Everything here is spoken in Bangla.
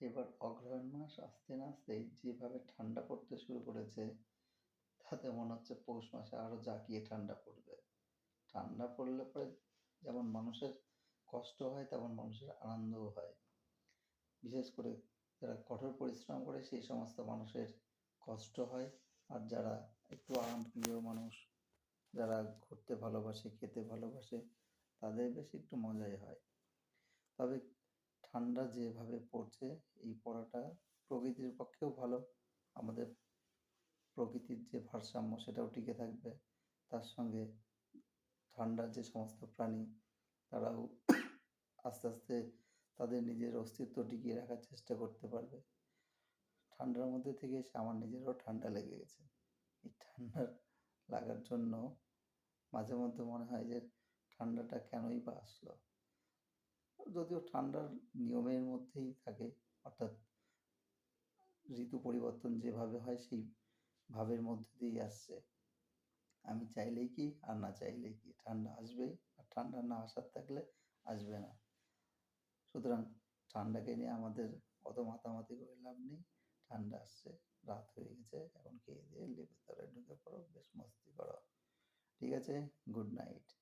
এবার অগ্রহায়ণ মাস আসতে না আসতেই যেভাবে ঠান্ডা পড়তে শুরু করেছে, তাতে মনে হচ্ছে পৌষ মাসে আরো জাঁকিয়ে ঠান্ডা পড়বে। ঠান্ডা পড়লে পরে যেমন মানুষের কষ্ট হয়, তেমন মানুষের আনন্দও হয়। বিশেষ করে যারা কঠোর পরিশ্রম করে সেই সমস্ত মানুষের কষ্ট হয়, আর যারা একটু আরামপ্রিয় মানুষ, যারা ঘুরতে ভালোবাসে, খেতে ভালোবাসে, তাদের বেশ একটু মজাই হয়। তবে ঠান্ডা যেভাবে পড়ছে, এই পড়াটা প্রকৃতির পক্ষেও ভালো। আমাদের প্রকৃতির যে ভারসাম্য সেটাও টিকে থাকবে। তার সঙ্গে ঠান্ডার যে সমস্ত প্রাণী, তারাও আস্তে আস্তে তাদের নিজের অস্তিত্ব টিকিয়ে রাখার চেষ্টা করতে পারবে। ঠান্ডার মধ্যে থেকে এসে আমার নিজেরও ঠান্ডা লেগে গেছে। এই ঠান্ডা লাগার জন্য মাঝে মধ্যে মনে হয় যে ঠান্ডাটা কেনই বা আসলো। যদিও ঠান্ডার নিয়মের মধ্যেই থাকে, অর্থাৎ ঋতু পরিবর্তন যেভাবে হয় সেই ভাবের মধ্যে দিয়েই আসছে। আমি চাইলেই কি আর না চাইলেই কি, ঠান্ডা আসবেই, আর ঠান্ডা না আসার থাকলে আসবে না। সুতরাং ঠান্ডাকে নিয়ে আমাদের অত মাতামাতি করে লাভ নেই। ঠান্ডা আসছে, রাত হয়ে গেছে, এখন খেয়ে দিয়ে লেপের তলায় ঢুকে পড়ো, বেশ মস্তি করো। ঠিক আছে, গুড নাইট।